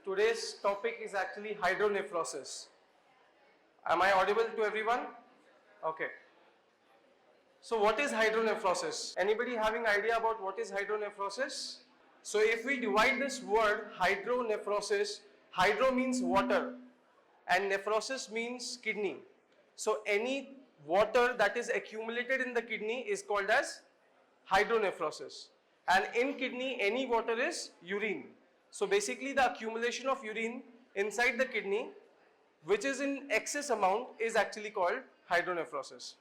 Today's topic is actually hydronephrosis. Am I audible to everyone? Okay. So what is hydronephrosis? Anybody having idea about what is hydronephrosis? So if we divide this word hydronephrosis, hydro means water and nephrosis means kidney. So any water that is accumulated in the kidney is called as hydronephrosis. And in kidney, any water is urine. So basically the accumulation of urine inside the kidney, which is in excess amount, is actually called hydronephrosis.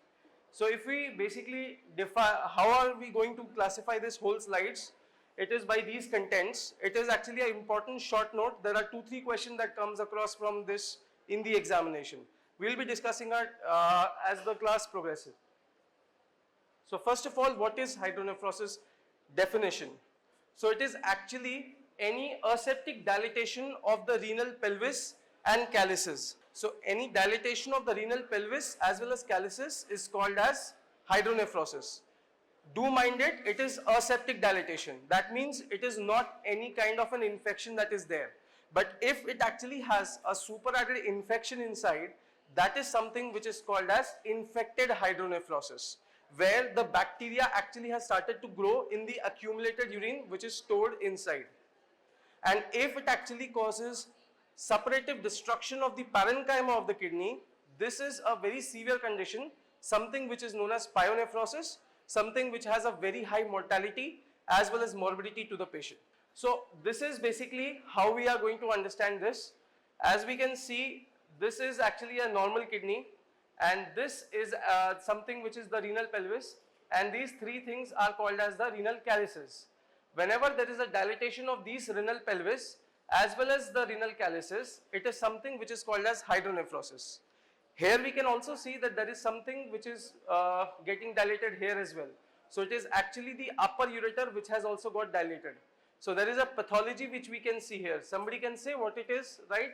So if we basically define, how are we going to classify this whole slides? It is by these contents. It is actually an important short note. There are 2-3 questions that comes across from this in the examination. We will be discussing it as the class progresses. So first of all, what is hydronephrosis? Definition. So it is actually any aseptic dilatation of the renal pelvis and calyces. So any dilatation of the renal pelvis as well as calyces is called as hydronephrosis. Do mind it, it is aseptic dilatation. That means it is not any kind of an infection that is there. But if it actually has a superadded infection inside, that is something which is called as infected hydronephrosis, where the bacteria actually has started to grow in the accumulated urine which is stored inside. And if it actually causes suppurative destruction of the parenchyma of the kidney, this is a very severe condition, something which is known as pyonephrosis, something which has a very high mortality as well as morbidity to the patient. So this is basically how we are going to understand this. As we can see, this is actually a normal kidney and this is something which is the renal pelvis, and these three things are called as the renal calyces. Whenever there is a dilatation of these renal pelvis as well as the renal calyces, it is something which is called as hydronephrosis. Here we can also see that there is something which is getting dilated here as well. So it is actually the upper ureter which has also got dilated. So there is a pathology which we can see here. Somebody can say what it is, right?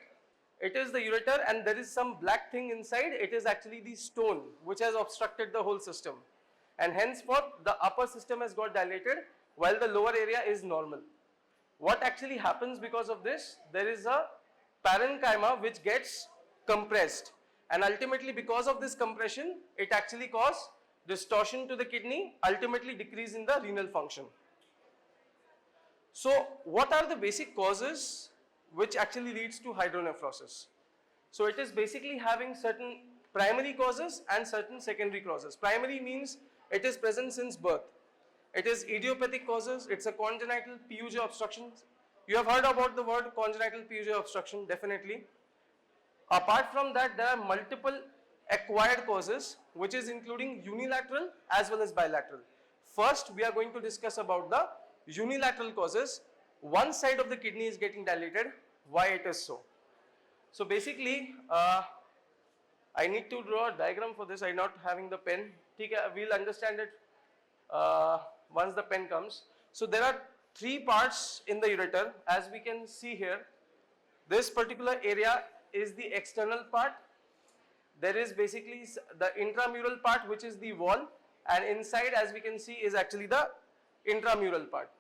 It is the ureter and there is some black thing inside. It is actually the stone which has obstructed the whole system. And henceforth the upper system has got dilated while the lower area is normal. What actually happens because of this? There is a parenchyma which gets compressed, and ultimately because of this compression it actually causes distortion to the kidney, ultimately decrease in the renal function. So what are the basic causes which actually leads to hydronephrosis? So it is basically having certain primary causes and certain secondary causes. Primary means it is present since birth. It is idiopathic causes, it's a congenital PUJ obstruction. You have heard about the word congenital PUJ obstruction, definitely. Apart from that, there are multiple acquired causes, which is including unilateral as well as bilateral. First, we are going to discuss about the unilateral causes. One side of the kidney is getting dilated, why it is so. So basically, I need to draw a diagram for this. I'm not having the pen. We'll understand it once the pen comes. So there are 3 parts in the ureter, as we can see here. This particular area is the external part. There is basically the intramural part, which is the wall, and inside, as we can see, is actually the intramural part.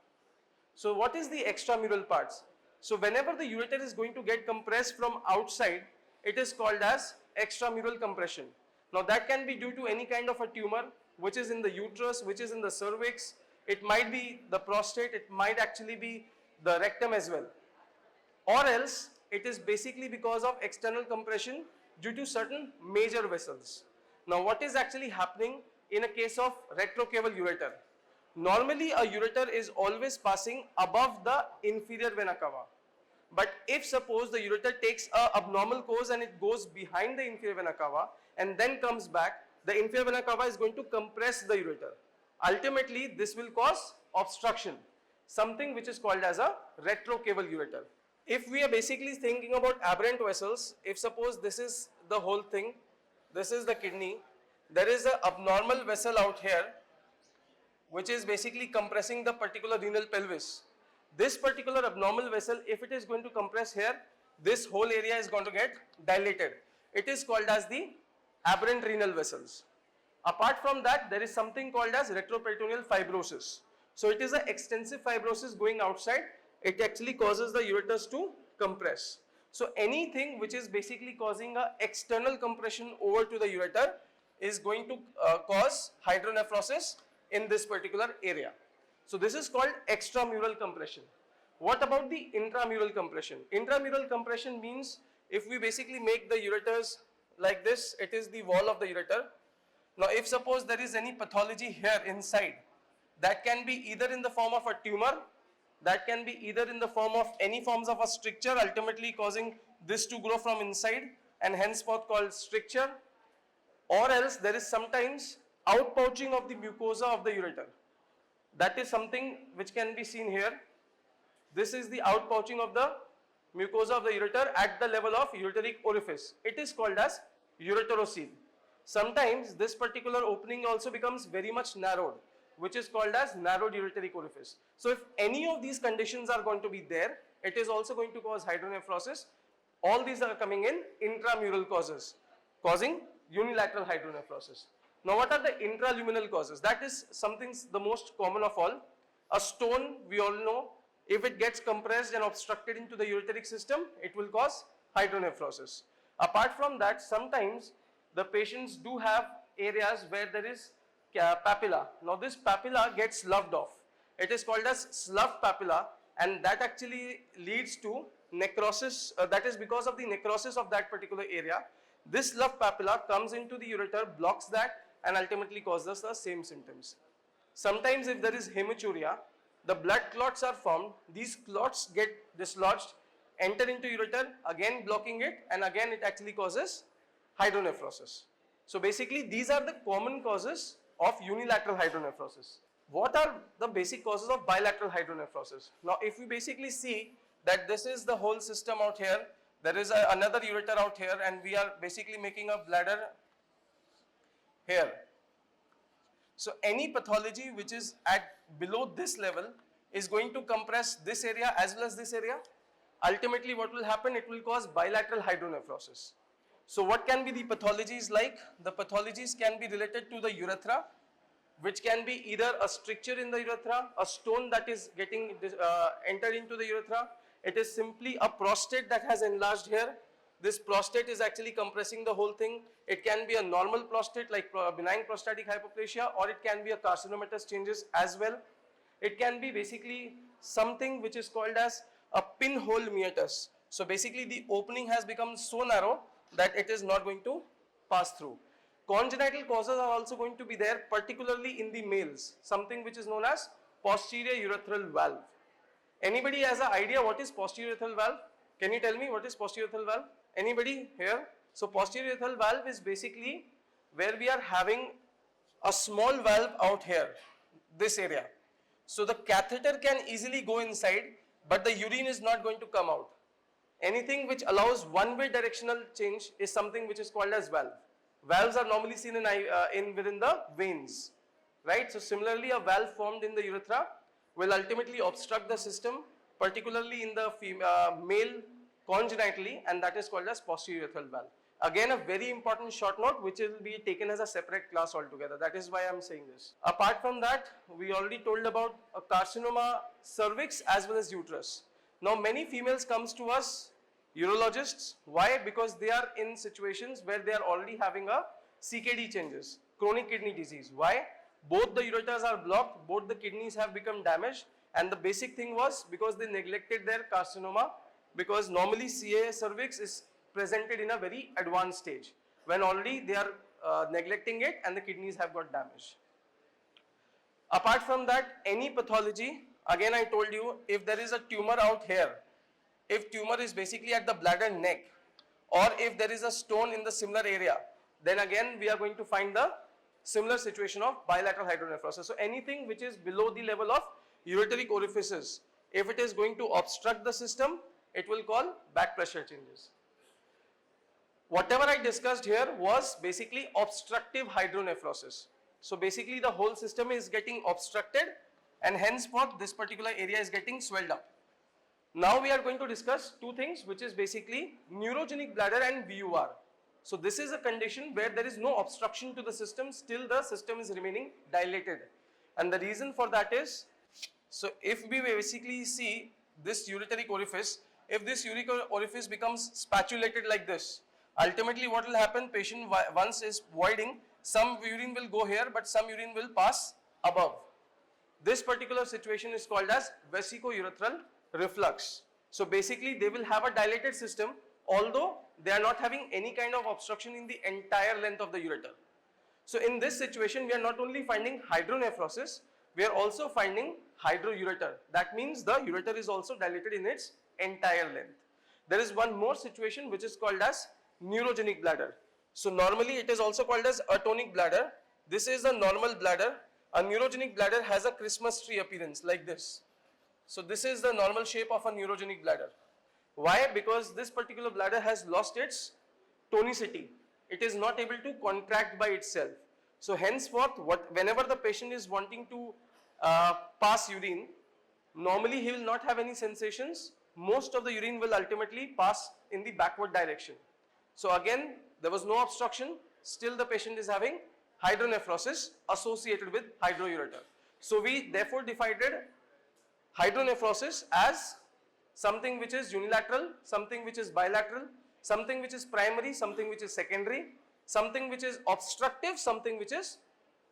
So what is the extramural parts? So whenever the ureter is going to get compressed from outside, it is called as extramural compression. Now that can be due to any kind of a tumor which is in the uterus, which is in the cervix. It might be the prostate, it might actually be the rectum as well. Or else it is basically because of external compression due to certain major vessels. Now what is actually happening in a case of retrocaval ureter? Normally a ureter is always passing above the inferior vena cava. But if suppose the ureter takes a abnormal course and it goes behind the inferior vena cava and then comes back, the inferior vena cava is going to compress the ureter. Ultimately, this will cause obstruction, something which is called as a retrocaval ureter. If we are basically thinking about aberrant vessels, if suppose this is the whole thing, this is the kidney, there is an abnormal vessel out here which is basically compressing the particular renal pelvis. This particular abnormal vessel, if it is going to compress here, this whole area is going to get dilated. It is called as the aberrant renal vessels. Apart from that, there is something called as retroperitoneal fibrosis. So it is an extensive fibrosis going outside. It actually causes the ureters to compress. So anything which is basically causing a external compression over to the ureter is going to cause hydronephrosis in this particular area. So this is called extramural compression. What about the intramural compression? Intramural compression means if we basically make the ureters like this, it is the wall of the ureter. Now if suppose there is any pathology here inside, that can be either in the form of a tumor, that can be either in the form of any forms of a stricture, ultimately causing this to grow from inside and henceforth called stricture, or else there is sometimes outpouching of the mucosa of the ureter. That is something which can be seen here. This is the outpouching of the mucosa of the ureter at the level of ureteric orifice. It is called as ureterocele. Sometimes this particular opening also becomes very much narrowed, which is called as narrowed ureteric orifice. So if any of these conditions are going to be there, it is also going to cause hydronephrosis. All these are coming in intramural causes, causing unilateral hydronephrosis. Now what are the intraluminal causes? That is something the most common of all. A stone, we all know, if it gets compressed and obstructed into the ureteric system, it will cause hydronephrosis. Apart from that, sometimes the patients do have areas where there is papilla. Now this papilla gets sloughed off. It is called as sloughed papilla, and that actually leads to necrosis. That is because of the necrosis of that particular area. This sloughed papilla comes into the ureter, blocks that, and ultimately causes the same symptoms. Sometimes if there is hematuria, the blood clots are formed, these clots get dislodged, enter into ureter, again blocking it, and again it actually causes hydronephrosis. So basically these are the common causes of unilateral hydronephrosis. What are the basic causes of bilateral hydronephrosis? Now if we basically see that this is the whole system out here, there is another ureter out here, and we are basically making a bladder here. So any pathology which is at below this level is going to compress this area as well as this area. Ultimately what will happen, it will cause bilateral hydronephrosis. So what can be the pathologies like? The pathologies can be related to the urethra, which can be either a stricture in the urethra, a stone that is getting entered into the urethra. It is simply a prostate that has enlarged here. This prostate is actually compressing the whole thing. It can be a normal prostate like benign prostatic hyperplasia, or it can be a carcinomatous changes as well. It can be basically something which is called as a pinhole meatus. So basically the opening has become so narrow that it is not going to pass through. Congenital causes are also going to be there, particularly in the males, something which is known as posterior urethral valve. Anybody has an idea what is posterior urethral valve? Can you tell me what is posterior urethral valve? Anybody here? So posterior urethral valve is basically where we are having a small valve out here, this area. So the catheter can easily go inside, but the urine is not going to come out. Anything which allows one-way directional change is something which is called as valve. Valves are normally seen within the veins, right? So similarly, a valve formed in the urethra will ultimately obstruct the system, particularly in the male congenitally, and that is called as posterior urethral valve. Again, a very important short note which will be taken as a separate class altogether. That is why I am saying this. Apart from that, we already told about a carcinoma cervix as well as uterus. Now many females comes to us, urologists. Why? Because they are in situations where they are already having a CKD changes, chronic kidney disease. Why? Both the ureters are blocked, both the kidneys have become damaged, and the basic thing was because they neglected their carcinoma, because normally CA cervix is presented in a very advanced stage when already they are neglecting it and the kidneys have got damaged. Apart from that, any pathology, again I told you, if there is a tumor out here, if tumor is basically at the bladder neck, or if there is a stone in the similar area, then again we are going to find the similar situation of bilateral hydronephrosis. So anything which is below the level of ureteric orifices, if it is going to obstruct the system, it will call back pressure changes. Whatever I discussed here was basically obstructive hydronephrosis. So basically the whole system is getting obstructed, and henceforth this particular area is getting swelled up. Now we are going to discuss two things, which is basically neurogenic bladder and VUR. So this is a condition where there is no obstruction to the system, still the system is remaining dilated. And the reason for that is, so if we basically see this ureteric orifice, if this uric orifice becomes spatulated like this, ultimately what will happen, patient once is voiding, some urine will go here but some urine will pass above. This particular situation is called as vesicourethral reflux. So basically they will have a dilated system although they are not having any kind of obstruction in the entire length of the ureter. So in this situation we are not only finding hydronephrosis, we are also finding hydroureter. That means the ureter is also dilated in its entire length. There is one more situation which is called as neurogenic bladder. So normally it is also called as atonic bladder. This is a normal bladder. A neurogenic bladder has a Christmas tree appearance like this. So this is the normal shape of a neurogenic bladder. Why? Because this particular bladder has lost its tonicity. It is not able to contract by itself. So henceforth, whenever the patient is wanting to pass urine, normally he will not have any sensations. Most of the urine will ultimately pass in the backward direction. So again, there was no obstruction, still the patient is having hydronephrosis associated with hydroureter. So we therefore divided hydronephrosis as something which is unilateral, something which is bilateral, something which is primary, something which is secondary, something which is obstructive, something which is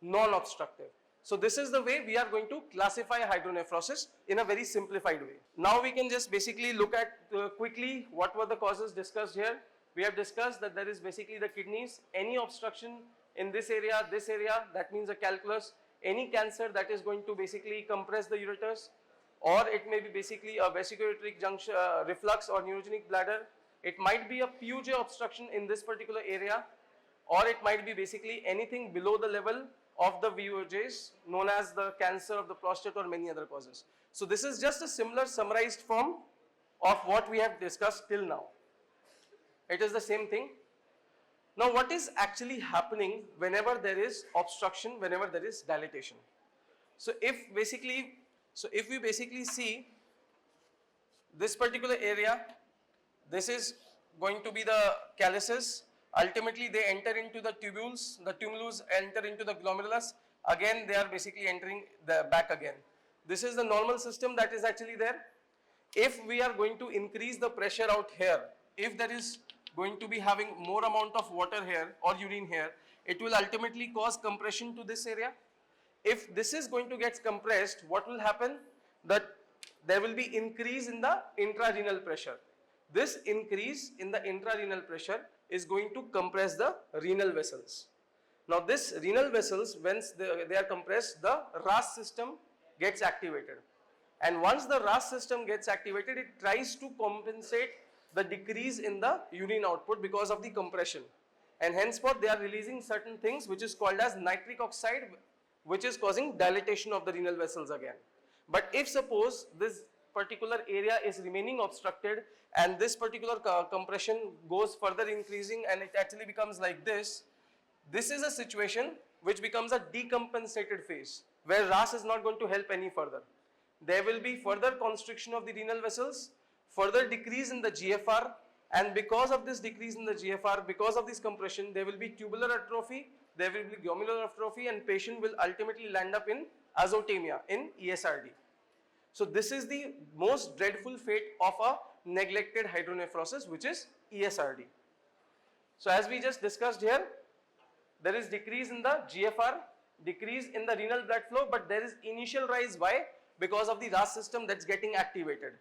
non-obstructive. So this is the way we are going to classify hydronephrosis in a very simplified way. Now we can just basically look at quickly what were the causes discussed here. We have discussed that there is basically the kidneys, any obstruction in this area, that means a calculus, any cancer that is going to basically compress the ureters, or it may be basically a vesicoureteric junction, reflux or neurogenic bladder. It might be a PUJ obstruction in this particular area, or it might be basically anything below the level of the VOJs known as the cancer of the prostate or many other causes. So this is just a similar summarized form of what we have discussed till now. It is the same thing. Now what is actually happening whenever there is obstruction, whenever there is dilatation? So if we basically see this particular area, this is going to be the calyces. Ultimately they enter into the tubules enter into the glomerulus, again they are basically entering the back again. This is the normal system that is actually there. If we are going to increase the pressure out here, if there is going to be having more amount of water here or urine here, it will ultimately cause compression to this area. If this is going to get compressed, what will happen? That there will be increase in the intrarenal pressure. This increase in the intrarenal pressure is going to compress the renal vessels. Now this renal vessels, once they are compressed, the RAS system gets activated. And once the RAS system gets activated, it tries to compensate the decrease in the urine output because of the compression. And henceforth they are releasing certain things which is called as nitric oxide, which is causing dilatation of the renal vessels again. But if suppose this particular area is remaining obstructed and this particular compression goes further increasing and it actually becomes like this, this is a situation which becomes a decompensated phase where RAS is not going to help any further. There will be further constriction of the renal vessels, further decrease in the GFR, and because of this decrease in the GFR, because of this compression, there will be tubular atrophy, there will be glomerular atrophy, and patient will ultimately land up in azotemia, in ESRD. So this is the most dreadful fate of a neglected hydronephrosis, which is ESRD. So as we just discussed here, there is decrease in the GFR, decrease in the renal blood flow, but there is initial rise. Why? Because of the RAS system that's getting activated.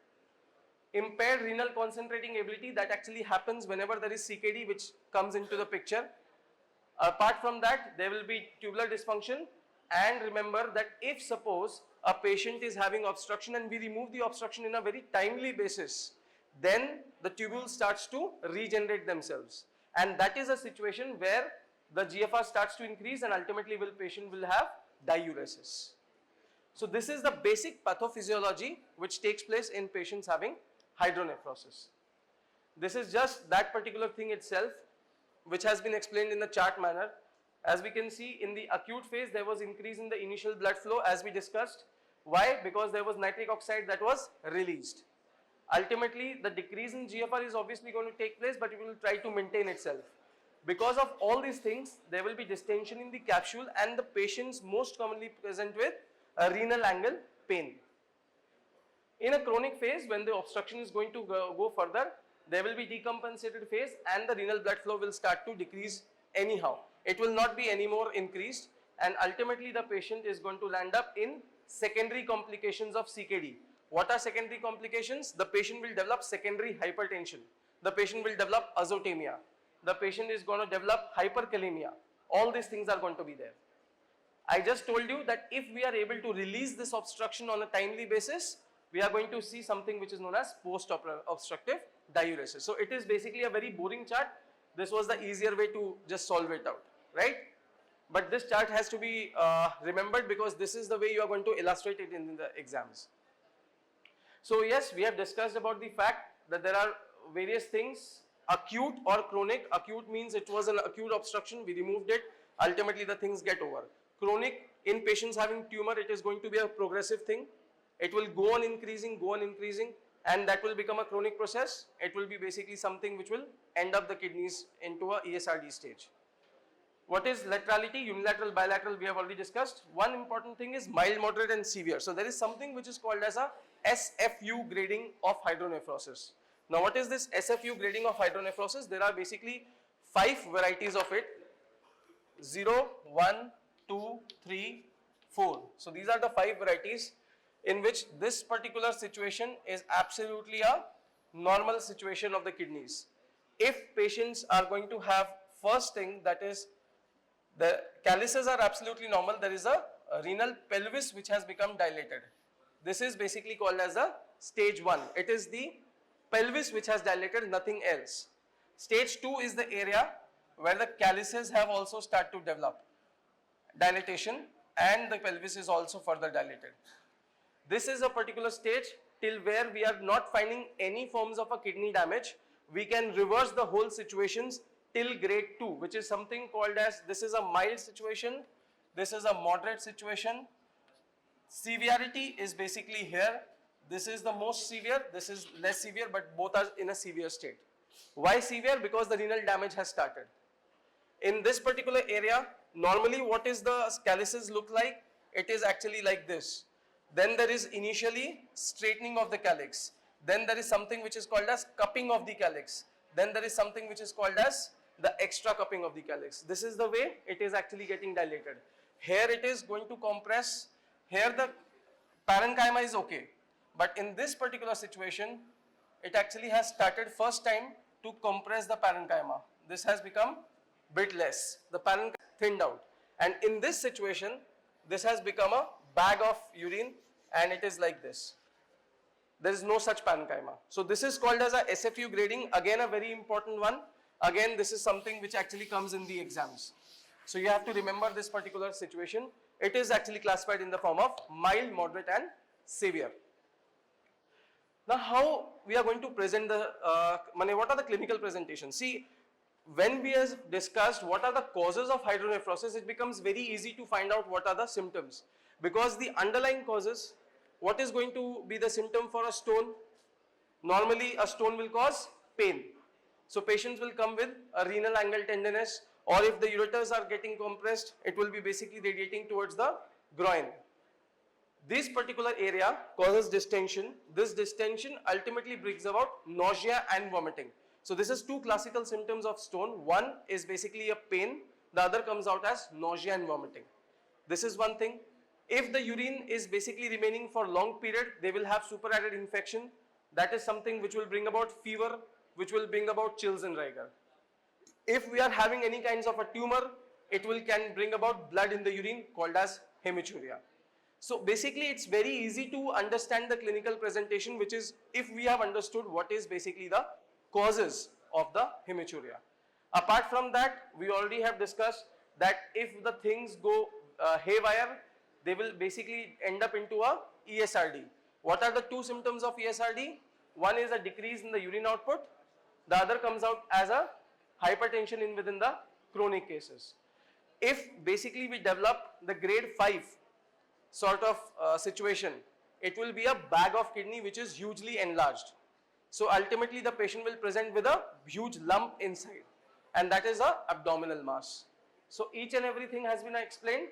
Impaired renal concentrating ability, that actually happens whenever there is CKD which comes into the picture. Apart from that, there will be tubular dysfunction, and remember that if suppose a patient is having obstruction and we remove the obstruction in a very timely basis, then the tubule starts to regenerate themselves, and that is a situation where the GFR starts to increase and ultimately patient will have diuresis. So this is the basic pathophysiology which takes place in patients having hydronephrosis. This is just that particular thing itself which has been explained in the chart manner. As we can see, in the acute phase there was increase in the initial blood flow as we discussed. Why? Because there was nitric oxide that was released. Ultimately the decrease in GFR is obviously going to take place, but it will try to maintain itself. Because of all these things, there will be distension in the capsule and the patients most commonly present with a renal angle pain. In a chronic phase, when the obstruction is going to go further, there will be decompensated phase and the renal blood flow will start to decrease anyhow. It will not be any more increased, and ultimately the patient is going to land up in secondary complications of CKD. What are secondary complications? The patient will develop secondary hypertension. The patient will develop azotemia. The patient is going to develop hyperkalemia. All these things are going to be there. I just told you that if we are able to release this obstruction on a timely basis, we are going to see something which is known as post-obstructive diuresis. So it is basically a very boring chart. This was the easier way to just solve it out, right? But this chart has to be remembered because this is the way you are going to illustrate it in the exams. So yes, we have discussed about the fact that there are various things, acute or chronic. Acute means it was an acute obstruction, we removed it, ultimately the things get over. Chronic, in patients having tumor, it is going to be a progressive thing. It will go on increasing, and that will become a chronic process. It will be basically something which will end up the kidneys into a ESRD stage. What is laterality? Unilateral, bilateral, we have already discussed. One important thing is mild, moderate and severe. So there is something which is called as a SFU grading of hydronephrosis. Now what is this SFU grading of hydronephrosis? There are basically 5 varieties of it. 0, 1, 2, 3, 4. So these are the 5 varieties in which this particular situation is absolutely a normal situation of the kidneys. If patients are going to have, first thing, that is the calyces are absolutely normal, there is a renal pelvis which has become dilated. This is basically called as a stage 1. It is the pelvis which has dilated, nothing else. Stage 2 is the area where the calyces have also started to develop dilatation and the pelvis is also further dilated. This is a particular stage till where we are not finding any forms of a kidney damage. We can reverse the whole situations till grade 2, which is something called as, this is a mild situation, this is a moderate situation. Severity is basically here. This is the most severe, this is less severe, but both are in a severe state. Why severe? Because the renal damage has started. In this particular area, normally what is the calyces look like? It is actually like this. Then there is initially straightening of the calyx. Then there is something which is called as cupping of the calyx. Then there is something which is called as the extra cupping of the calyx. This is the way it is actually getting dilated. Here it is going to compress. Here the parenchyma is okay. But in this particular situation, it actually has started first time to compress the parenchyma. This has become bit less. The parenchyma thinned out. And in this situation, this has become a bag of urine and it is like this. There is no such parenchyma. So this is called as a SFU grading. Again, a very important one. Again, this is something which actually comes in the exams. So you have to remember this particular situation. It is actually classified in the form of mild, moderate and severe. Now how we are going to present the, what are the clinical presentations? See, when we have discussed what are the causes of hydronephrosis, it becomes very easy to find out what are the symptoms. Because the underlying causes, what is going to be the symptom for a stone? Normally a stone will cause pain. So patients will come with a renal angle tenderness, or if the ureters are getting compressed, it will be basically radiating towards the groin. This particular area causes distension. This distension ultimately brings about nausea and vomiting. So this is 2 classical symptoms of stone. One is basically a pain, the other comes out as nausea and vomiting. This is one thing. If the urine is basically remaining for long period, they will have superadded infection. That is something which will bring about fever, which will bring about chills and rigor. If we are having any kinds of a tumor, it can bring about blood in the urine called as hematuria. So basically it's very easy to understand the clinical presentation, which is if we have understood what is basically the causes of the hematuria. Apart from that, we already have discussed that if the things go haywire, they will basically end up into a ESRD. What are the 2 symptoms of ESRD? One is a decrease in the urine output. The other comes out as a hypertension within the chronic cases. If basically we develop the grade 5 sort of situation, it will be a bag of kidney which is hugely enlarged. So ultimately the patient will present with a huge lump inside, and that is a abdominal mass. So each and everything has been explained.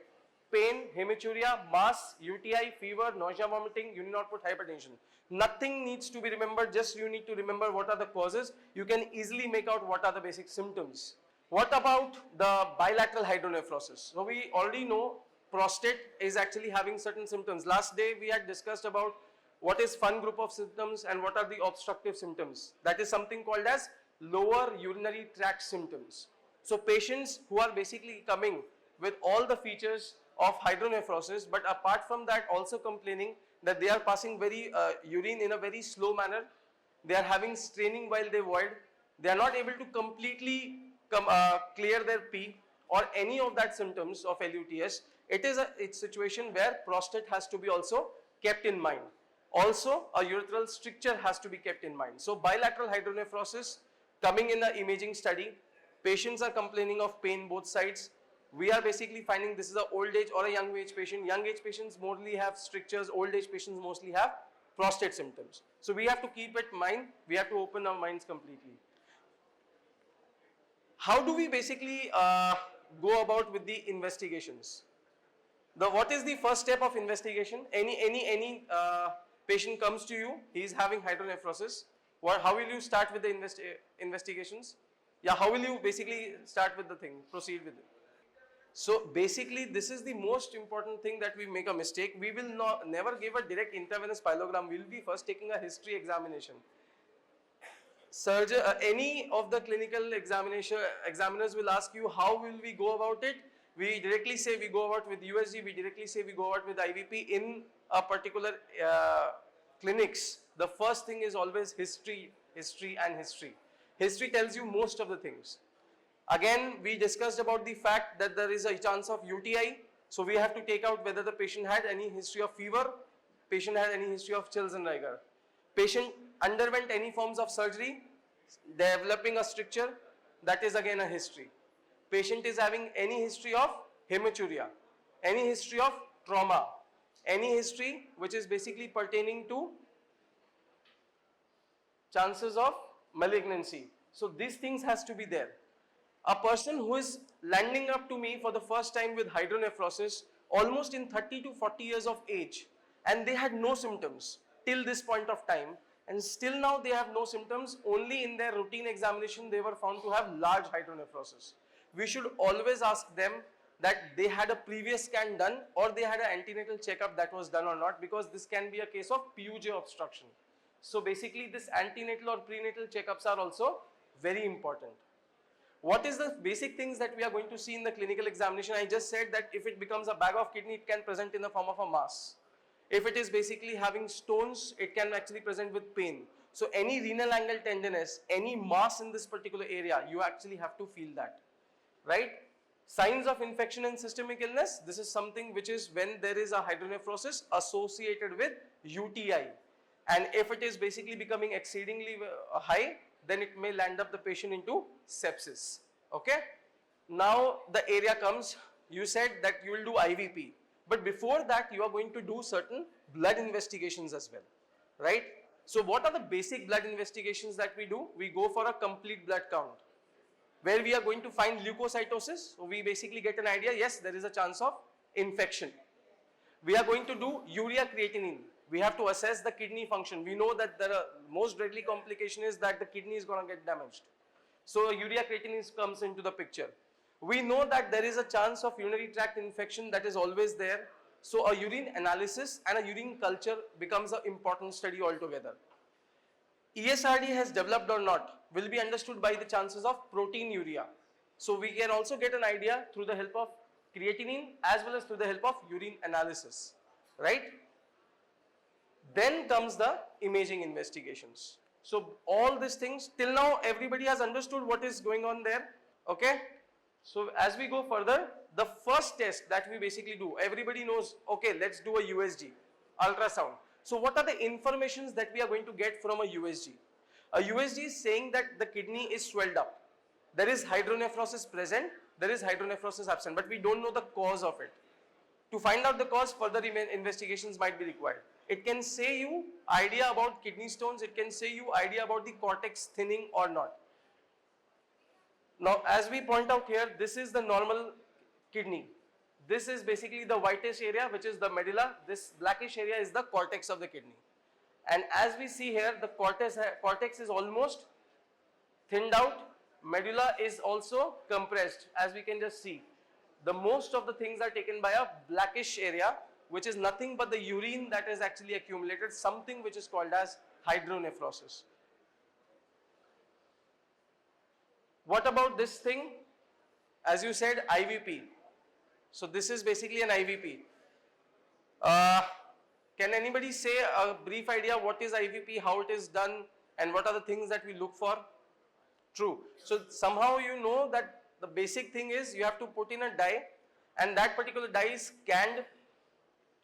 pain, hematuria, mass, UTI, fever, nausea, vomiting, urine output, hypertension. Nothing needs to be remembered, just you need to remember what are the causes. You can easily make out what are the basic symptoms. What about the bilateral hydronephrosis? So we already know prostate is actually having certain symptoms. Last day we had discussed about what is fun group of symptoms and what are the obstructive symptoms. That is something called as lower urinary tract symptoms. So patients who are basically coming with all the features of hydronephrosis, but apart from that also complaining that they are passing urine in a very slow manner, they are having straining while they void, they are not able to completely clear their pee or any of that symptoms of LUTS. It is a situation where prostate has to be also kept in mind. Also, a urethral stricture has to be kept in mind. So bilateral hydronephrosis coming in the imaging study, patients are complaining of pain both sides. We are basically finding this is an old age or a young age patient. Young age patients mostly have strictures, old age patients mostly have prostate symptoms. So we have to keep it in mind, we have to open our minds completely. How do we basically go about with the investigations? What is the first step of investigation? Any patient comes to you, he is having hydronephrosis. How will you start with the investigations? Yeah, how will you basically start with the thing, proceed with it? So basically this is the most important thing that we make a mistake. We will never give a direct intravenous pyelogram. We will be first taking a history examination. Any of the clinical examiners will ask you how will we go about it. We directly say we go about with USG, we directly say we go about with IVP. In a particular clinics, the first thing is always history. History tells you most of the things. Again, we discussed about the fact that there is a chance of UTI. So we have to take out whether the patient had any history of fever, patient had any history of chills and rigor. Patient underwent any forms of surgery, developing a stricture, that is again a history. Patient is having any history of hematuria, any history of trauma, any history which is basically pertaining to chances of malignancy. So these things has to be there. A person who is landing up to me for the first time with hydronephrosis, almost in 30 to 40 years of age, and they had no symptoms till this point of time, and still now they have no symptoms, only in their routine examination they were found to have large hydronephrosis. We should always ask them that they had a previous scan done or they had an antenatal checkup that was done or not, because this can be a case of PUJ obstruction. So basically this antenatal or prenatal checkups are also very important. What is the basic things that we are going to see in the clinical examination? I just said that if it becomes a bag of kidney, it can present in the form of a mass. If it is basically having stones, it can actually present with pain. So any renal angle tenderness, any mass in this particular area, you actually have to feel that, right? Signs of infection and systemic illness, this is something which is when there is a hydronephrosis associated with UTI. And if it is basically becoming exceedingly high, then it may land up the patient into sepsis, okay? Now the area comes, you said that you will do IVP. But before that, you are going to do certain blood investigations as well, right? So what are the basic blood investigations that we do? We go for a complete blood count, where we are going to find leukocytosis. So we basically get an idea, yes, there is a chance of infection. We are going to do urea creatinine. We have to assess the kidney function. We know that the most deadly complication is that the kidney is going to get damaged. So urea creatinine comes into the picture. We know that there is a chance of urinary tract infection that is always there. So a urine analysis and a urine culture becomes an important study altogether. ESRD has developed or not will be understood by the chances of proteinuria. So we can also get an idea through the help of creatinine as well as through the help of urine analysis, right? Then comes the imaging investigations. So all these things, till now everybody has understood what is going on there, okay? So as we go further, the first test that we basically do, everybody knows, okay, let's do a USG, ultrasound. So what are the informations that we are going to get from a USG? A USG is saying that the kidney is swelled up. There is hydronephrosis present, there is hydronephrosis absent, but we don't know the cause of it. To find out the cause, further investigations might be required. It can say you idea about kidney stones, it can say you idea about the cortex thinning or not. Now, as we point out here, this is the normal kidney. This is basically the whitish area, which is the medulla. This blackish area is the cortex of the kidney. And as we see here, the cortex is almost thinned out. Medulla is also compressed, as we can just see. The most of the things are taken by a blackish area, which is nothing but the urine that is actually accumulated, something which is called as hydronephrosis. What about this thing? As you said, IVP. So this is basically an IVP. Can anybody say a brief idea what is IVP, how it is done, and what are the things that we look for? True. So somehow you know that the basic thing is you have to put in a dye, and that particular dye is scanned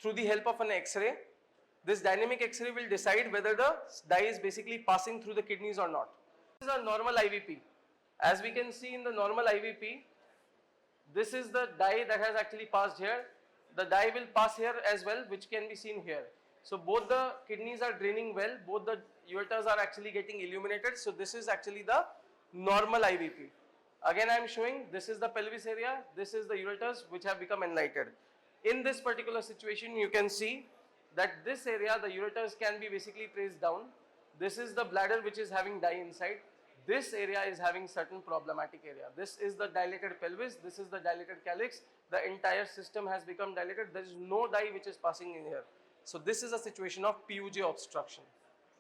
through the help of an X-ray. This dynamic X-ray will decide whether the dye is basically passing through the kidneys or not. This is a normal IVP. As we can see in the normal IVP, this is the dye that has actually passed here. The dye will pass here as well, which can be seen here. So both the kidneys are draining well, both the ureters are actually getting illuminated. So this is actually the normal IVP. Again I am showing, this is the pelvis area, this is the ureters which have become enlightened. In this particular situation you can see that this area, the ureters can be basically traced down. This is the bladder which is having dye inside. This area is having certain problematic area. This is the dilated pelvis, this is the dilated calyx. The entire system has become dilated. There is no dye which is passing in here. So this is a situation of PUJ obstruction.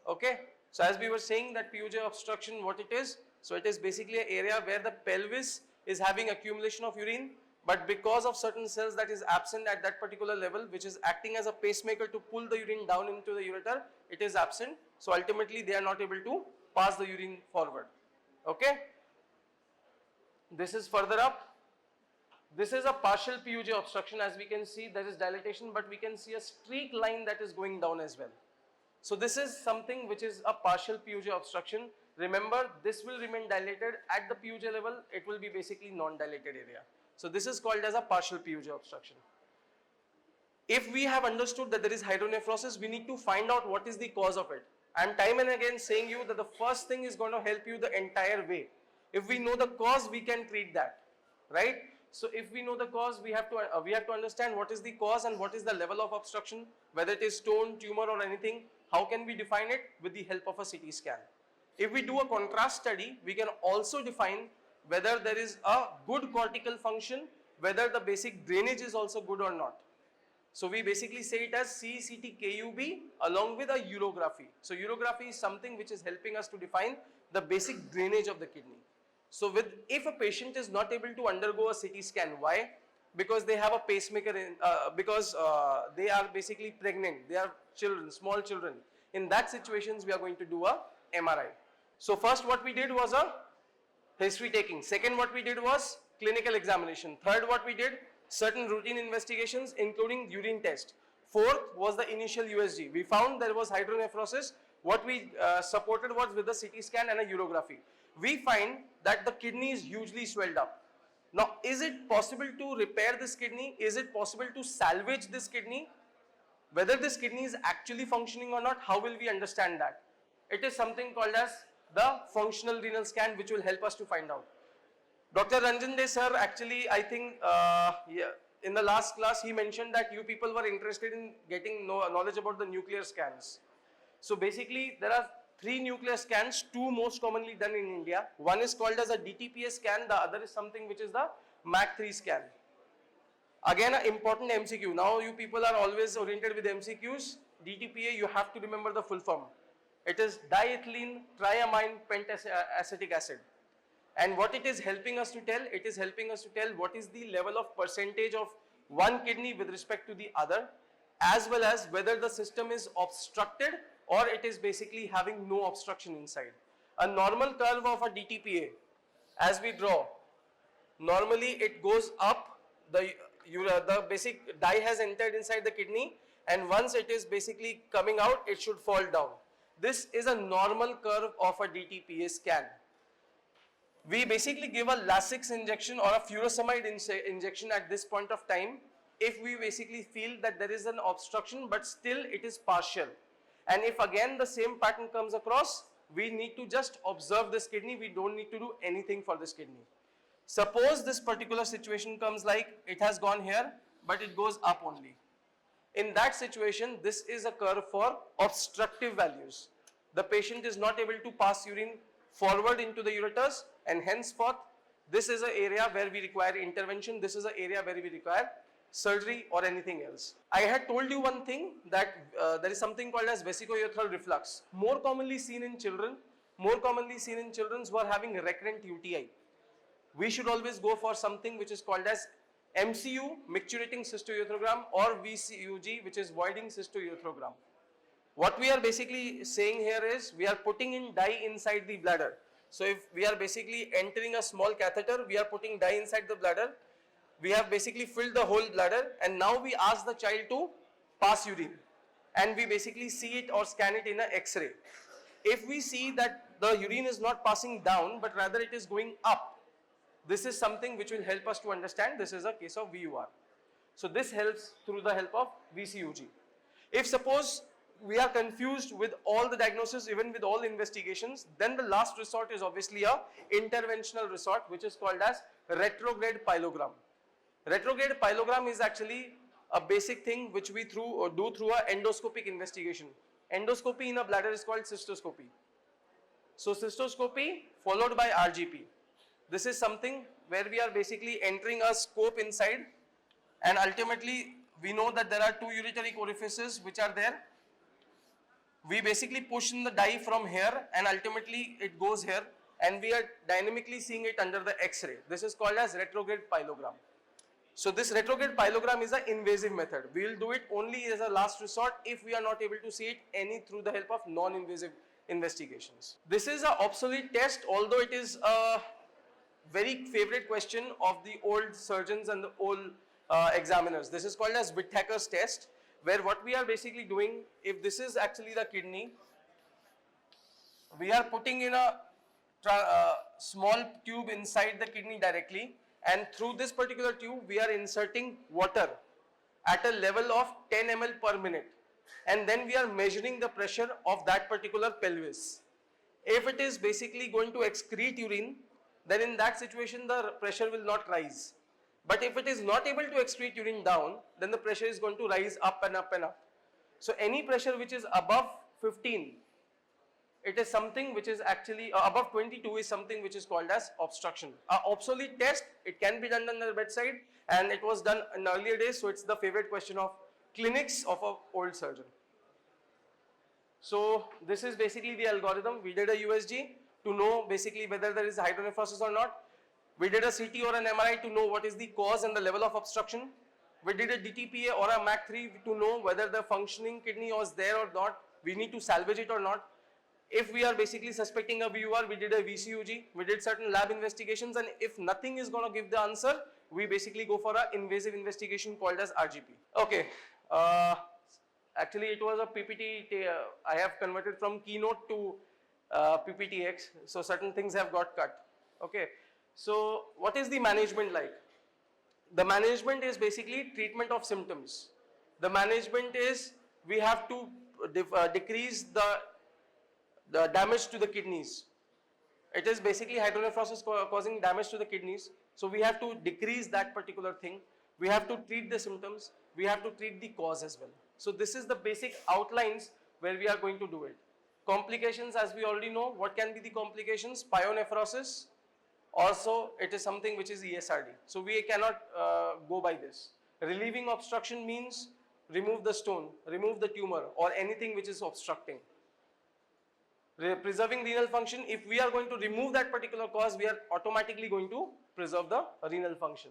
Okay. So as we were saying that PUJ obstruction, what it is? So it is basically an area where the pelvis is having accumulation of urine, but because of certain cells that is absent at that particular level, which is acting as a pacemaker to pull the urine down into the ureter, it is absent. So ultimately they are not able to pass the urine forward. Okay. This is further up. This is a partial PUJ obstruction. As we can see, there is dilatation, but we can see a streak line that is going down as well. So this is something which is a partial PUJ obstruction. Remember, this will remain dilated at the PUJ level. It will be basically non-dilated area. So this is called as a partial PUJ obstruction. If we have understood that there is hydronephrosis, we need to find out what is the cause of it. I am time and again saying you that the first thing is going to help you the entire way. If we know the cause, we can treat that, right? So if we know the cause, we have to understand what is the cause and what is the level of obstruction, whether it is stone, tumor or anything. How can we define it? With the help of a CT scan. If we do a contrast study, we can also define whether there is a good cortical function, whether the basic drainage is also good or not. So we basically say it as CCT-KUB along with a urography. So urography is something which is helping us to define the basic drainage of the kidney. So if a patient is not able to undergo a CT scan, why? Because they have a pacemaker, because they are basically pregnant, they are children, small children. In that situations, we are going to do a MRI. So first what we did was a history taking. Second what we did was clinical examination. Third what we did, certain routine investigations including urine test. Fourth was the initial USG. We found there was hydronephrosis. What we supported was with the CT scan and a urography. We find that the kidney is hugely swelled up. Now, is it possible to repair this kidney? Is it possible to salvage this kidney? Whether this kidney is actually functioning or not, how will we understand that? It is something called as the functional renal scan, which will help us to find out. Dr. Ranjan Dey sir, actually, I think in the last class, he mentioned that you people were interested in getting knowledge about the nuclear scans. So basically, there are 3 nuclear scans, 2 most commonly done in India. One is called as a DTPA scan, the other is something which is the MAC3 scan. Again, an important MCQ. Now you people are always oriented with MCQs. DTPA, you have to remember the full form. It is diethylene triamine pentacetic acid. And what it is helping us to tell, it is helping us to tell what is the level of percentage of one kidney with respect to the other, as well as whether the system is obstructed or it is basically having no obstruction inside. A normal curve of a DTPA, as we draw, normally it goes up, the basic dye has entered inside the kidney, and once it is basically coming out, it should fall down. This is a normal curve of a DTPA scan. We basically give a Lasix injection or a furosemide injection at this point of time if we basically feel that there is an obstruction but still it is partial. And if again the same pattern comes across, we need to just observe this kidney, we don't need to do anything for this kidney. Suppose this particular situation comes like it has gone here, but it goes up only. In that situation, this is a curve for obstructive values. The patient is not able to pass urine forward into the ureters, and henceforth, this is an area where we require intervention. This is an area where we require surgery or anything else. I had told you one thing, that there is something called as vesicourethral reflux, more commonly seen in children, who are having recurrent UTI. We should always go for something which is called as MCU, micturating cystourethrogram, or VCUG, which is voiding cystourethrogram. What we are basically saying here is, we are putting in dye inside the bladder. So if we are basically entering a small catheter, we are putting dye inside the bladder. We have basically filled the whole bladder, and now we ask the child to pass urine, and we basically see it or scan it in an X-ray. If we see that the urine is not passing down, but rather it is going up, this is something which will help us to understand this is a case of VUR. So this helps through the help of VCUG. If suppose we are confused with all the diagnosis, even with all investigations, then the last resort is obviously a interventional resort, which is called as retrograde pyelogram. Retrograde pyelogram is actually a basic thing which we do through a endoscopic investigation. Endoscopy in a bladder is called cystoscopy. So cystoscopy followed by RGP. This is something where we are basically entering a scope inside, and ultimately we know that there are two uretary orifices which are there. We basically push in the dye from here, and ultimately it goes here, and we are dynamically seeing it under the X-ray. This is called as retrograde pyelogram. So this retrograde pyelogram is an invasive method. We will do it only as a last resort if we are not able to see it through the help of non-invasive investigations. This is an obsolete test, although it is a very favorite question of the old surgeons and the old examiners. This is called as Whittaker's test, where what we are basically doing, if this is actually the kidney, we are putting in a small tube inside the kidney directly, and through this particular tube we are inserting water at a level of 10 ml per minute, and then we are measuring the pressure of that particular pelvis. If it is basically going to excrete urine, then in that situation the pressure will not rise. But if it is not able to excrete urine down, then the pressure is going to rise up and up and up. So any pressure which is above 15, it is something which is actually above 22 is something which is called as obstruction. Obsolete test, it can be done on the bedside, and it was done in earlier days, so it's the favorite question of clinics of an old surgeon. So this is basically the algorithm. We did a USG to know basically whether there is hydronephrosis or not. We did a CT or an MRI to know what is the cause and the level of obstruction. We did a DTPA or a MAC3 to know whether the functioning kidney was there or not. We need to salvage it or not. If we are basically suspecting a VUR, we did a VCUG. We did certain lab investigations, and if nothing is going to give the answer, we basically go for an invasive investigation called as RGP. Okay. Actually, it was a PPT. I have converted from Keynote to PPTX, so certain things have got cut. Okay, so what is the management like? The management is basically treatment of symptoms. The management is we have to decrease the damage to the kidneys. It is basically hydronephrosis causing damage to the kidneys, so we have to decrease that particular thing. We have to treat the symptoms, we have to treat the cause as well. So this is the basic outlines where we are going to do it. Complications, as we already know, what can be the complications? Pyonephrosis. Also, it is something which is ESRD. So we cannot go by this. Relieving obstruction means remove the stone, remove the tumor, or anything which is obstructing. Preserving renal function, if we are going to remove that particular cause, we are automatically going to preserve the renal function.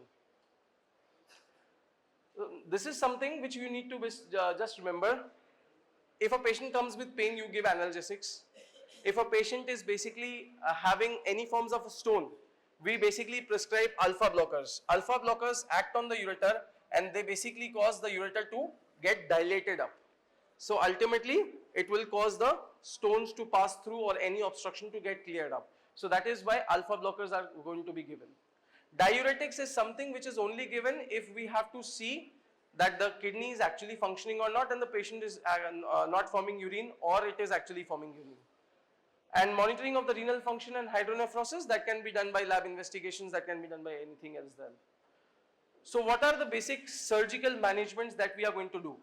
This is something which you need to just remember. If a patient comes with pain, you give analgesics. If a patient is basically having any forms of a stone, we basically prescribe alpha blockers. Alpha blockers act on the ureter, and they basically cause the ureter to get dilated up. So ultimately, it will cause the stones to pass through or any obstruction to get cleared up. So that is why alpha blockers are going to be given. Diuretics is something which is only given if we have to see that the kidney is actually functioning or not, and the patient is not forming urine, or it is actually forming urine. And monitoring of the renal function and hydronephrosis, that can be done by lab investigations, that can be done by anything else then. So what are the basic surgical managements that we are going to do?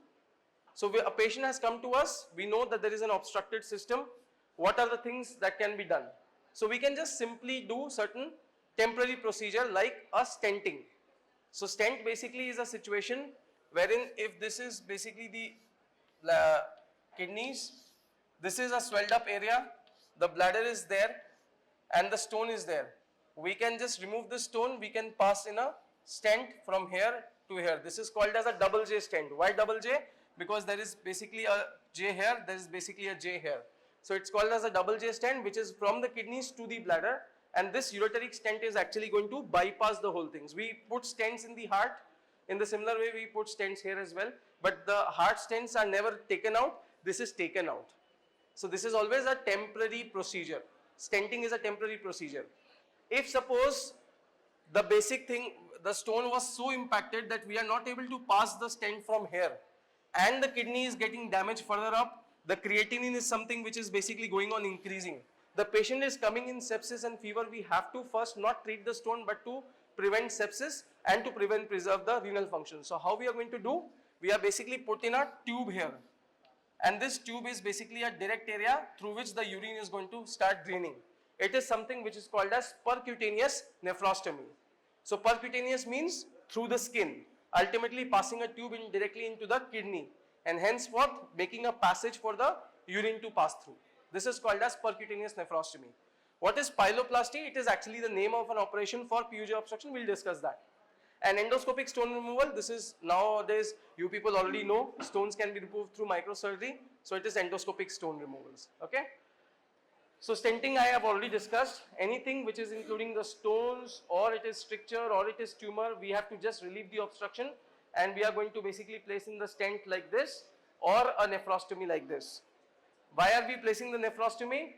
So a patient has come to us, we know that there is an obstructed system. What are the things that can be done? So we can just simply do certain temporary procedure like a stenting. So stent basically is a situation wherein if this is basically the kidneys, this is a swelled up area, the bladder is there and the stone is there. We can just remove the stone, we can pass in a stent from here to here. This is called as a double J stent. Why double J? Because there is basically a J here, there is basically a J here. So it's called as a double J stent, which is from the kidneys to the bladder, and this ureteric stent is actually going to bypass the whole things. We put stents in the heart, in the similar way we put stents here as well, but the heart stents are never taken out, this is taken out. So this is always a temporary procedure. Stenting is a temporary procedure. If suppose the basic thing, the stone was so impacted that we are not able to pass the stent from here, and the kidney is getting damaged further up, the creatinine is something which is basically going on increasing. The patient is coming in sepsis and fever, we have to first not treat the stone but to prevent sepsis and to preserve the renal function. So how we are going to do? We are basically put in a tube here, and this tube is basically a direct area through which the urine is going to start draining. It is something which is called as percutaneous nephrostomy. So percutaneous means through the skin, ultimately passing a tube directly into the kidney, and henceforth making a passage for the urine to pass through. This is called as percutaneous nephrostomy. What is pyeloplasty? It is actually the name of an operation for PUJ obstruction. We'll discuss that. And endoscopic stone removal, this is nowadays, you people already know, stones can be removed through microsurgery. So it is endoscopic stone removals. Okay. So stenting I have already discussed. Anything which is including the stones, or it is stricture, or it is tumor, we have to just relieve the obstruction, and we are going to basically place in the stent like this or a nephrostomy like this. Why are we placing the nephrostomy?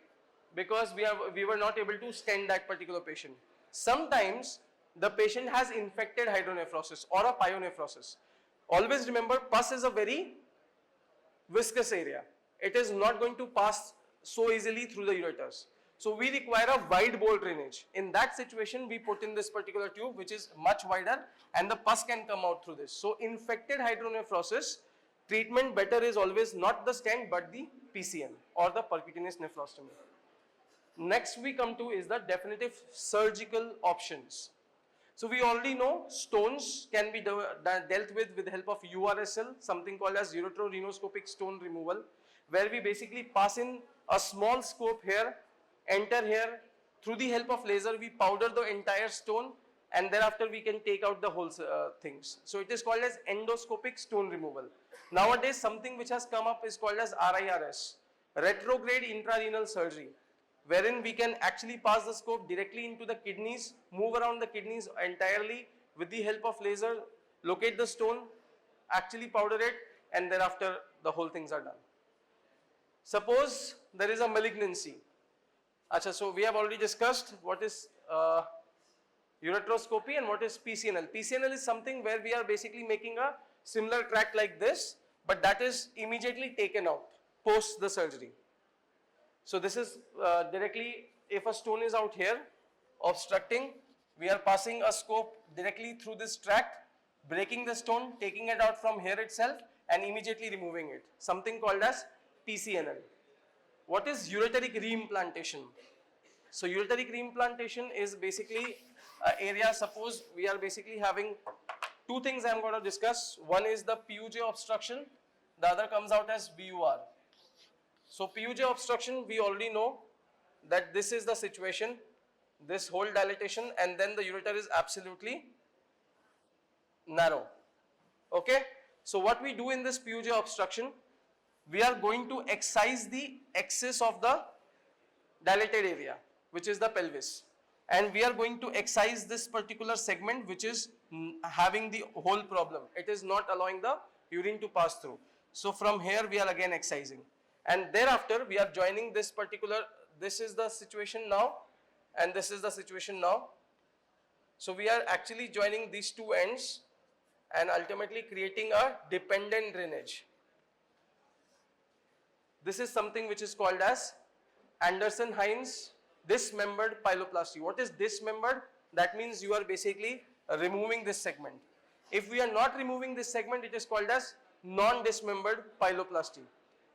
Because we were not able to stent that particular patient. Sometimes the patient has infected hydronephrosis or a pyonephrosis. Always remember, pus is a very viscous area. It is not going to pass so easily through the ureters. So we require a wide bore drainage. In that situation, we put in this particular tube which is much wider, and the pus can come out through this. So infected hydronephrosis, treatment better is always not the stent but the PCN or the percutaneous nephrostomy. Next we come to is the definitive surgical options. So we already know stones can be dealt with the help of URSL, something called as ureterorhinoscopic stone removal, where we basically pass in a small scope here, enter here, through the help of laser we powder the entire stone, and thereafter we can take out the whole things. So it is called as endoscopic stone removal. Nowadays something which has come up is called as RIRS, retrograde intrarenal surgery, wherein we can actually pass the scope directly into the kidneys, move around the kidneys entirely with the help of laser, locate the stone, actually powder it, and thereafter the whole things are done. Suppose there is a malignancy. Achha, so we have already discussed what is ureteroscopy and what is PCNL. PCNL is something where we are basically making a similar tract like this, but that is immediately taken out post the surgery. So this is directly, if a stone is out here obstructing, we are passing a scope directly through this tract, breaking the stone, taking it out from here itself and immediately removing it. Something called as PCNL. What is ureteric reimplantation? So ureteric reimplantation is basically an area, suppose we are basically having two things I am going to discuss. One is the PUJ obstruction, the other comes out as BUR. So PUJ obstruction, we already know that this is the situation, this whole dilatation, and then the ureter is absolutely narrow. Okay. So what we do in this PUJ obstruction, we are going to excise the excess of the dilated area, which is the pelvis, and we are going to excise this particular segment which is having the whole problem. It is not allowing the urine to pass through. So from here we are again excising, and thereafter we are joining this particular, this is the situation now and this is the situation now. So we are actually joining these two ends and ultimately creating a dependent drainage. This is something which is called as Anderson-Hines dismembered pyeloplasty. What is dismembered? That means you are basically removing this segment. If we are not removing this segment, it is called as non-dismembered pyeloplasty.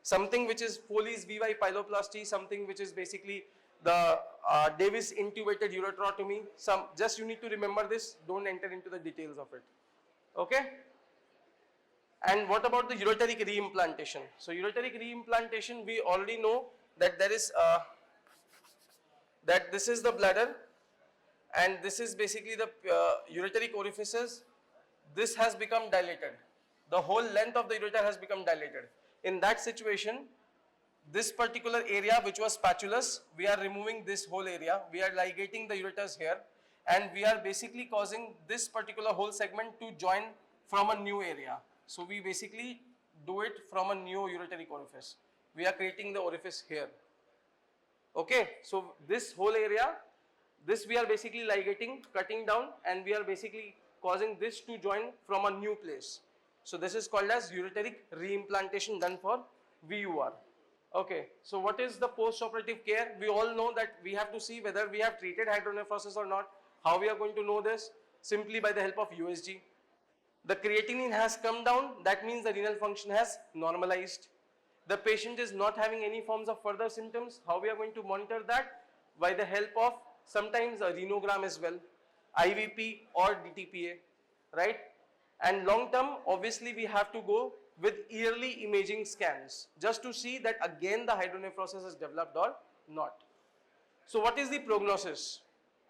Something which is Foley's VY pyeloplasty, something which is basically the Davis intubated ureterotomy. Just you need to remember this, don't enter into the details of it. Okay? And what about the ureteric reimplantation? So ureteric reimplantation, we already know that there is that this is the bladder and this is basically the ureteric orifices. This has become dilated. The whole length of the ureter has become dilated. In that situation, this particular area which was spatulous, we are removing this whole area. We are ligating the ureters here and we are basically causing this particular whole segment to join from a new area. So we basically do it from a new ureteric orifice. We are creating the orifice here. Okay, so this whole area, this we are basically ligating, cutting down, and we are basically causing this to join from a new place. So this is called as ureteric reimplantation done for VUR. Okay, so what is the post-operative care? We all know that we have to see whether we have treated hydronephrosis or not. How we are going to know this? Simply by the help of USG. The creatinine has come down, that means the renal function has normalized. The patient is not having any forms of further symptoms. How we are going to monitor that? By the help of sometimes a renogram as well, IVP or DTPA, right? And long term, obviously we have to go with yearly imaging scans just to see that again the hydronephrosis is developed or not. So what is the prognosis?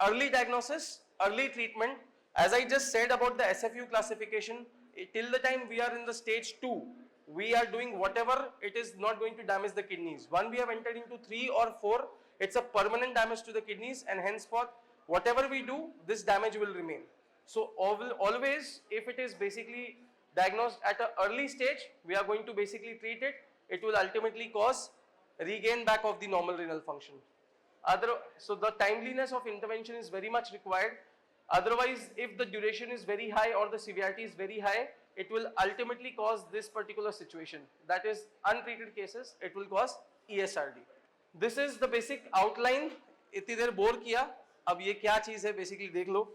Early diagnosis, early treatment. As I just said about the SFU classification, till the time we are in the stage 2, we are doing whatever it is not going to damage the kidneys. When we have entered into 3 or 4, it's a permanent damage to the kidneys, and henceforth whatever we do, this damage will remain. So always, if it is basically diagnosed at an early stage, we are going to basically treat it. It will ultimately cause regain back of the normal renal function. So the timeliness of intervention is very much required. Otherwise, if the duration is very high or the severity is very high, it will ultimately cause this particular situation. That is, untreated cases, it will cause ESRD. This is the basic outline. इतनी देर bore किया, अब ये क्या चीज है basically देख लो.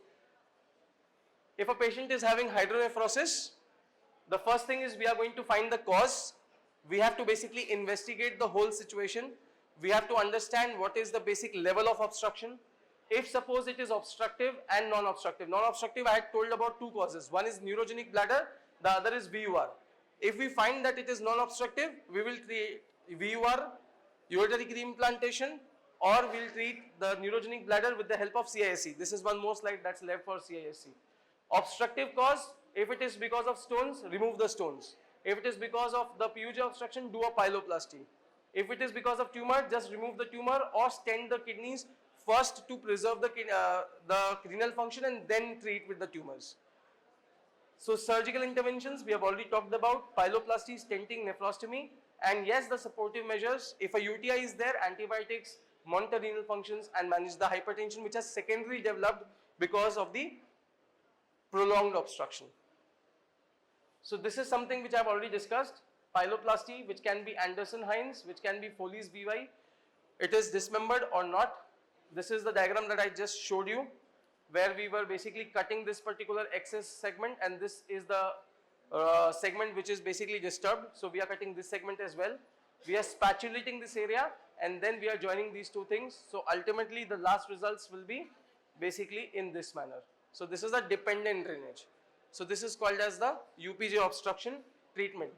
If a patient is having hydronephrosis, the first thing is we are going to find the cause. We have to basically investigate the whole situation. We have to understand what is the basic level of obstruction. If suppose it is obstructive and non-obstructive. Non-obstructive, I had told about 2 causes. One is neurogenic bladder, the other is VUR. If we find that it is non-obstructive, we will treat VUR, ureteric reimplantation, or we will treat the neurogenic bladder with the help of CISC. This is one more slide that's left for CISC. Obstructive cause, if it is because of stones, remove the stones. If it is because of the PUJ obstruction, do a pyeloplasty. If it is because of tumor, just remove the tumor or stent the kidneys first to preserve the renal function and then treat with the tumors. So surgical interventions, we have already talked about pyeloplasty, stenting, nephrostomy, and yes, the supportive measures. If a UTI is there, antibiotics, monitor renal functions and manage the hypertension which has secondary developed because of the prolonged obstruction. So this is something which I have already discussed. Pyeloplasty, which can be Anderson-Hines, which can be Foley's VY. It is dismembered or not. This is the diagram that I just showed you, where we were basically cutting this particular excess segment, and this is the segment which is basically disturbed. So we are cutting this segment as well. We are spatulating this area and then we are joining these 2 things. So ultimately the last results will be basically in this manner. So this is a dependent drainage. So this is called as the UPJ obstruction treatment.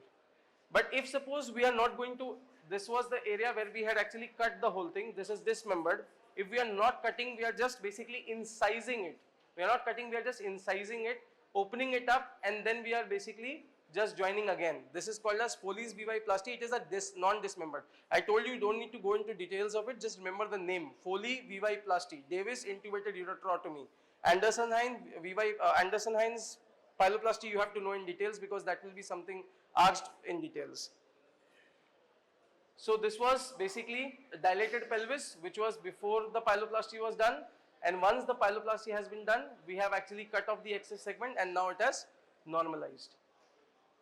But if suppose we are not going to, this was the area where we had actually cut the whole thing, this is dismembered. If we are not cutting, we are just basically incising it. We are not cutting, we are just incising it, opening it up, and then we are basically just joining again. This is called as Foley's VY plasty. It is a non-dismembered. I told you don't need to go into details of it, just remember the name. Foley VY plasty, Davis intubated ureterotomy. Anderson-Hines pyeloplasty you have to know in details because that will be something asked in details. So this was basically a dilated pelvis which was before the pyeloplasty was done, and once the pyeloplasty has been done, we have actually cut off the excess segment and now it has normalized.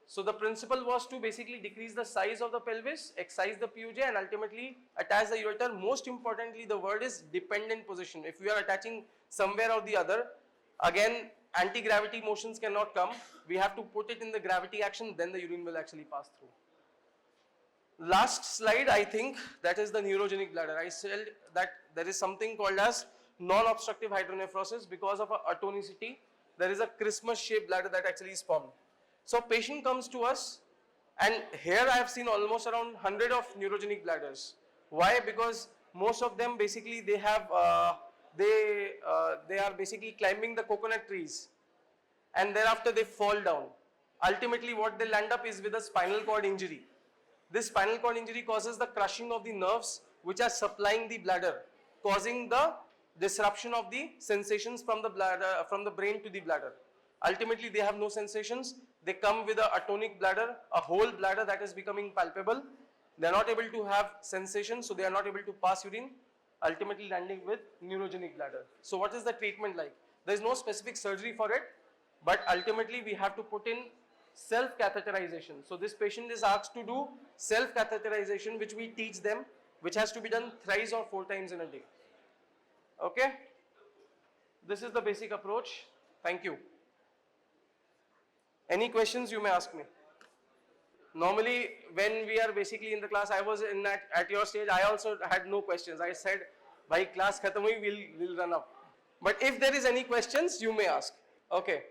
So the principle was to basically decrease the size of the pelvis, excise the PUJ and ultimately attach the ureter. Most importantly, the word is dependent position. If you are attaching somewhere or the other, again anti-gravity motions cannot come. We have to put it in the gravity action, then the urine will actually pass through. Last slide, I think, that is the neurogenic bladder. I said that there is something called as non-obstructive hydronephrosis. Because of a atonicity, there is a Christmas-shaped bladder that actually is formed. So patient comes to us, and here I have seen almost around 100 of neurogenic bladders. Why? Because most of them basically they have they are basically climbing the coconut trees, and thereafter they fall down. Ultimately, what they land up is with a spinal cord injury. This spinal cord injury causes the crushing of the nerves which are supplying the bladder, causing the disruption of the sensations from the bladder, from the brain to the bladder. Ultimately, they have no sensations. They come with a atonic bladder, a whole bladder that is becoming palpable. They are not able to have sensations, so they are not able to pass urine, ultimately landing with neurogenic bladder. So what is the treatment like? There is no specific surgery for it, but ultimately we have to put in self-catheterization. So this patient is asked to do self-catheterization, which we teach them, which has to be done thrice or 4 times in a day. Okay? This is the basic approach. Thank you. Any questions you may ask me. Normally, when we are basically in the class, I was in at your stage, I also had no questions. I said, "Bhai, class khatam hui, we'll run up." But if there is any questions, you may ask. Okay.